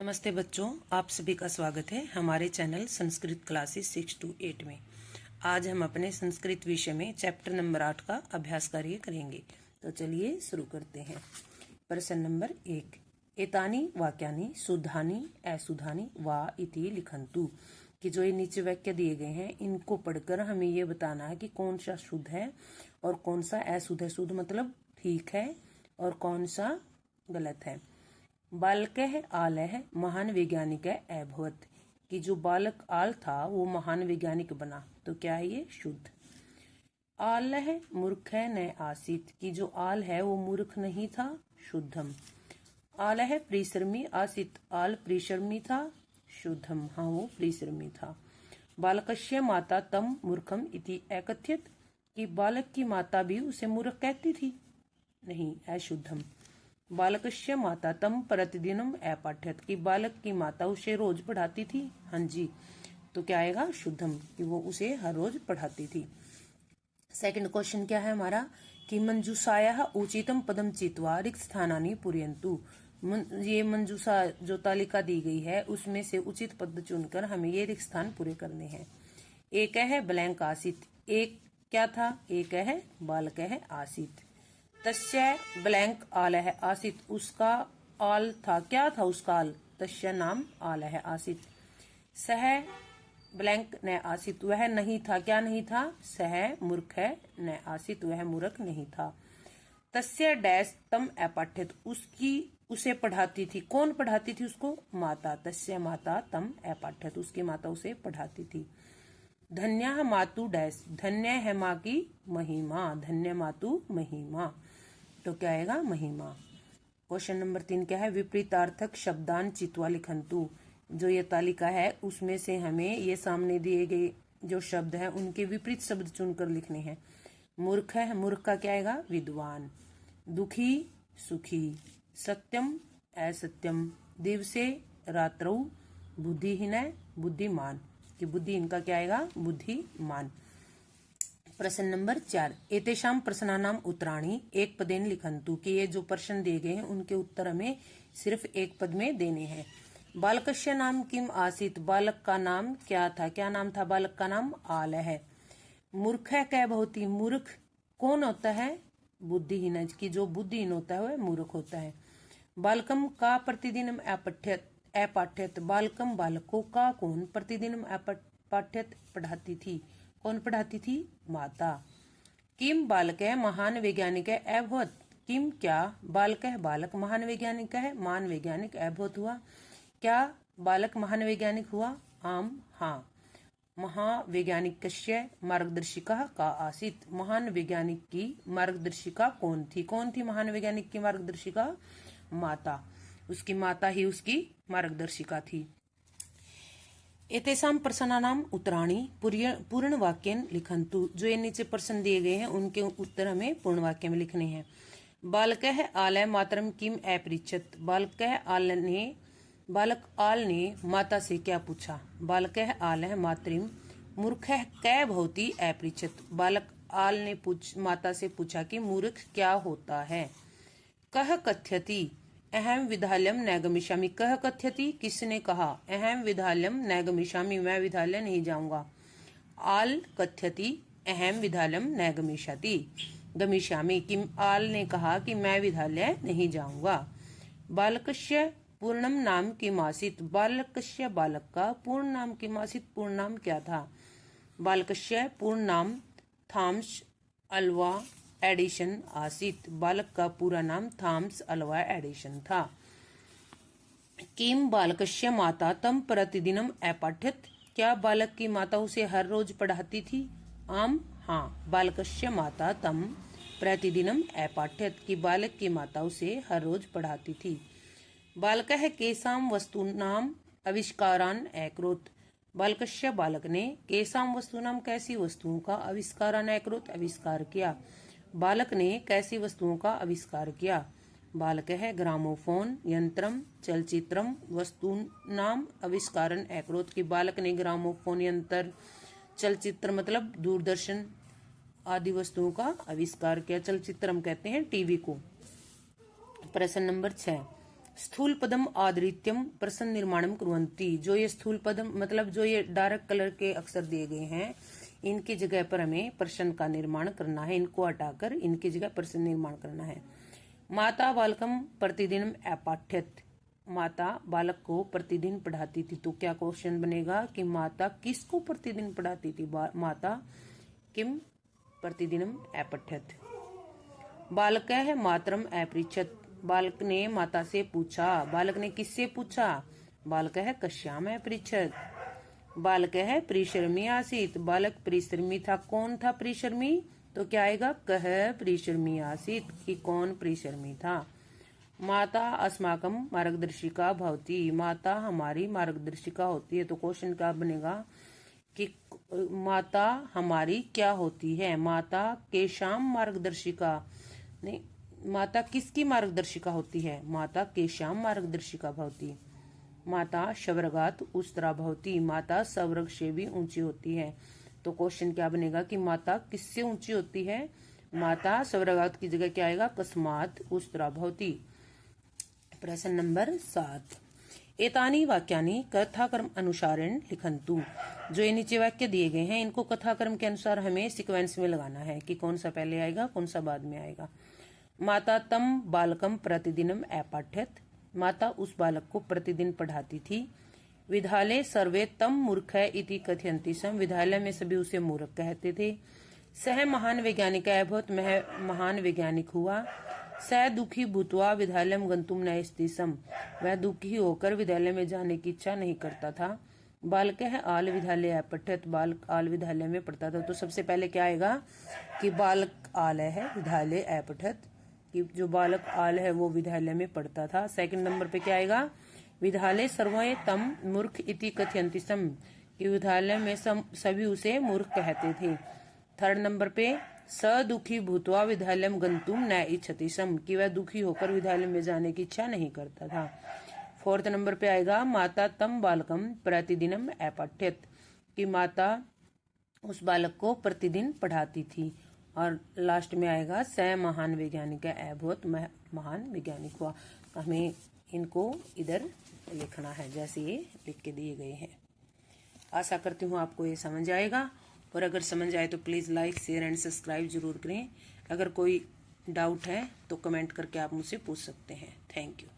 नमस्ते बच्चों, आप सभी का स्वागत है हमारे चैनल संस्कृत क्लासेस 6 to 8 में। आज हम अपने संस्कृत विषय में चैप्टर नंबर 8 का अभ्यास कार्य करेंगे। तो चलिए शुरू करते हैं। प्रश्न नंबर 1। एतानि वाक्यानि शुद्धानि अशुद्धानि वा इति लिखन्तु। कि जो ये नीचे वाक्य दिए गए हैं इनको पढ़कर हमें ये बताना है कि कौन सा शुद्ध है और कौन सा अशुद्ध है। शुद्ध मतलब ठीक है और कौन सा गलत है। बालकः आलः महान वैज्ञानिक अभवत्। कि जो बालक आल था वो महान वैज्ञानिक बना। तो क्या है ये? शुद्ध। आलः मूर्खः न आसीत्। कि जो आल है वो मूर्ख नहीं था। शुद्धम। आलः परिश्रमी आसीत्। आल परिश्रमी था। शुद्धम। हाँ, वो परिश्रमी था। बालकस्य माता तम मूर्खम इति अकथयत्। कि बालक की माता भी उसे मूर्ख कहती थी। नहीं, अशुद्धम। बालकस्य माता तम प्रतिदिनम अपाठ्यत। कि बालक की माता उसे रोज पढ़ाती थी। हाँ जी, तो क्या आएगा? शुद्धम, कि वो उसे हर रोज पढ़ाती थी। सेकंड क्वेश्चन क्या है हमारा कि मंजूषाया उचितम पदम चित्वा रिक्त स्थानानि पूरयन्तु। ये मंजूषा जो तालिका दी गई है उसमें से उचित पद चुनकर हमें ये रिक्त स्थान पूरे करने हैं। एक है ब्लैंक आसीत। एक क्या था? एक है बालक है आसीत। तस्य ब्लैंक आलह आसीत। उसका आल था। क्या था उसका आल? तस्य नाम आलह आसीत। सह ब्लैंक न आसीत। वह नहीं था। क्या नहीं था? सह मूर्ख है न आसीत। वह मूर्ख नहीं था। तस्य डैश तम अपाठ्यत। उसकी उसे पढ़ाती थी। कौन पढ़ाती थी उसको? माता। तस्य माता तम अपाठ्यत। उसकी माता उसे पढ़ाती थी। धन्या मातु डैश। धन्य है माँ की महिमा। धन्य मातु महिमा। तो क्या आएगा? महिमा। क्वेश्चन नंबर 3 क्या है? विपरीतार्थक शब्दान चित्वा लिखन्तु। जो ये तालिका है उसमें से हमें ये सामने दिए गए जो शब्द हैं उनके विपरीत शब्द चुनकर लिखने हैं। मूर्ख है, मूर्ख का क्या आएगा? विद्वान। दुखी सुखी। सत्यम असत्यम। दिवसे रात्रौ। बुद्धिहीन बुद्धिमान। कि बुद्धिहीन का क्या आएगा? बुद्धिमान। प्रश्न नंबर 4। एतेषां प्रश्नानाम उत्तराणि एक पदेन लिखन्तु। कि ये जो प्रश्न दिए गए हैं उनके उत्तर हमें सिर्फ एक पद में देने हैं। बालकस्य नाम किम आसीत। बालक का नाम क्या था? क्या नाम था बालक का? नाम आल है। मूर्ख कै भवति। मूर्ख कौन होता है? बुद्धिहीन। की जो बुद्धिहीन होता है वह मूर्ख होता है। बालकम का प्रतिदिन अपाठ्यत। बालकम बालक को का कौन प्रतिदिन अपाठ्यत पढ़ाती थी। कौन पढ़ाती थी? माता। किम बालक है महान वैज्ञानिक है अभवत। किम क्या बालक है बालक महान वैज्ञानिक है महान वैज्ञानिक अभवत हुआ। क्या बालक महान वैज्ञानिक हुआ? आम हाँ। महावैज्ञानिकस्य मार्गदर्शिका का आसीत। महान वैज्ञानिक की मार्गदर्शिका कौन थी? कौन थी महान वैज्ञानिक की मार्गदर्शिका? माता। उसकी माता ही उसकी मार्गदर्शिका थी। एतेषां प्रश्नानाम उत्तराणि पूर्ण वाक्येन लिखन्तु। जो ये नीचे प्रश्न दिए गए हैं उनके उत्तर हमें पूर्ण वाक्य में लिखने हैं। बालकः आलः मातरम किम अपृच्छत्। बालक आल ने माता से क्या पूछा? बालकः आलः मातरिम मूर्खः कै भवति अपृच्छत्। बालक आल ने माता से पूछा कि मूर्ख क्या होता है। कह कथ्यति अहम विद्यालयम न गमिष्यामि। कह कथ्यति किसने कहा? अहम विद्यालयम न गमिष्यामि। मैं विद्यालय नहीं जाऊंगा। आल कथ्यति अहम विद्यालयम न गमिष्यामि। कि आल ने कहा कि मैं विद्यालय नहीं जाऊंगा। बालकस्य पूर्णम नाम किम आसीत। बालकस्य बालक का पूर्ण नाम किम आसीत। पूर्ण नाम क्या था? बालकस्य पूर्ण नाम थॉमस अल्वा एडिशन आसीत। बालक का पूरा नाम थॉमस अल्वा एडिशन था। किम बालकस्य माता तम प्रतिदिनम अपाठ्यत। क्या बालक की माता उसे हर रोज पढ़ाती थी? आम हाँ। बालकस्य माता तम प्रतिदिनम अपाठ्यत। की बालक की माता उसे हर रोज पढ़ाती थी। बालकः केषां वस्तूनाम आविष्कारान अकरोत्। बालकस्य बालक ने केषां वस्तूनाम कैसी वस्तुओं का आविष्कारान अकरोत् आविष्कार किया। बालक ने कैसी वस्तुओं का आविष्कार किया? बालकः ग्रामोफोन यंत्रम चलचित्रम वस्तूनाम आविष्कारन अकरोत्। की बालक ने ग्रामोफोन यंत्र चलचित्र मतलब दूरदर्शन आदि वस्तुओं का आविष्कार किया। चलचित्र हम कहते हैं टीवी को। प्रश्न नंबर 6। स्थूल पदम आदृत्यम प्रश्न निर्माणम कुर्वन्ति। जो ये स्थूल पदम मतलब जो ये डार्क कलर के अक्षर दिए गए हैं, इनकी जगह पर हमें प्रश्न का निर्माण करना है। इनको हटाकर इनकी जगह प्रश्न निर्माण करना है। माता बालकम प्रतिदिन अपाठ्यत। माता बालक को प्रतिदिन पढ़ाती थी। तो क्या क्वेश्चन बनेगा कि माता किसको प्रतिदिन पढ़ाती थी? माता किम प्रतिदिनम अपठ्यत। बालक है मातरम अपृच्छत। बालक ने माता से पूछा। बालक ने किससे पूछा? बालक है कश्याम अपृच्छत। बालक है परिश्रमी आसीत। बालक परिश्रमी था। कौन था परिश्रमी? तो क्या आएगा? कह परिश्रमी आसीत, कि कौन परिश्रमी था। माता अस्माकम मार्गदर्शिका भवती। माता हमारी मार्गदर्शिका होती है। तो क्वेश्चन क्या बनेगा कि माता हमारी क्या होती है? माता केशाम मार्गदर्शिका नहीं, माता किसकी मार्गदर्शिका होती है? माता केशाम मार्गदर्शिका भवती। माता शवर्गात उस्तरा भवती। माता सवर्ग से भी ऊंची होती है। तो क्वेश्चन क्या बनेगा कि माता किससे ऊंची होती है? माता सवर्गात की जगह क्या आएगा? कस्मात उस्तरा भवती। प्रश्न नंबर 7। एतानी वाक्यानि कथाक्रम अनुसारेण लिखन्तु। जो ये नीचे वाक्य दिए गए हैं, इनको कथाक्रम के अनुसार हमें सीक्वेंस में लगाना है कि कौन सा पहले आएगा, कौन सा बाद में आएगा। माता तम बालकम प्रतिदिनम अपाठ्यत। माता उस बालक को प्रतिदिन पढ़ाती थी। विद्यालय सर्वे तम मूर्ख इति कथयन्ति स्म। विद्यालय में सभी उसे मूर्ख कहते थे। सह महान वैज्ञानिक अभवत। महान वैज्ञानिक हुआ। सह दुखी भूतवा विद्यालय गंतुम न इच्छति स्म। वह दुखी होकर विद्यालय में जाने की इच्छा नहीं करता था। बालक है आल विद्यालय अपठ्यत। बालक आल विद्यालय में पढ़ता था। तो सबसे पहले क्या आएगा कि बालक आल है विद्यालय अपठ्यत, कि जो बालक आल है वो विद्यालय में पढ़ता था। सेकंड नंबर पे क्या आएगा? विद्यालय सर्वे तम मूर्ख इति कथयन्ति स्म, कि विद्यालय में सभी उसे मूर्ख कहते थे। थर्ड नंबर पे स दुखी भूतवा विद्यालय गंतुम न इच्छति स्म, कि वह दुखी होकर विद्यालय में जाने की इच्छा नहीं करता था। फोर्थ नंबर पे आएगा माता तम बालकम प्रतिदिनम अपठ्यत, कि माता उस बालक को प्रतिदिन पढ़ाती थी। और लास्ट में आएगा स महान वैज्ञानिक अभवत। महान वैज्ञानिक हुआ। हमें इनको इधर लिखना है जैसे ये लिख के दिए गए हैं। आशा करती हूँ आपको ये समझ आएगा, और अगर समझ आए तो please like share and subscribe जरूर करें। अगर कोई डाउट है तो कमेंट करके आप मुझसे पूछ सकते हैं। Thank you.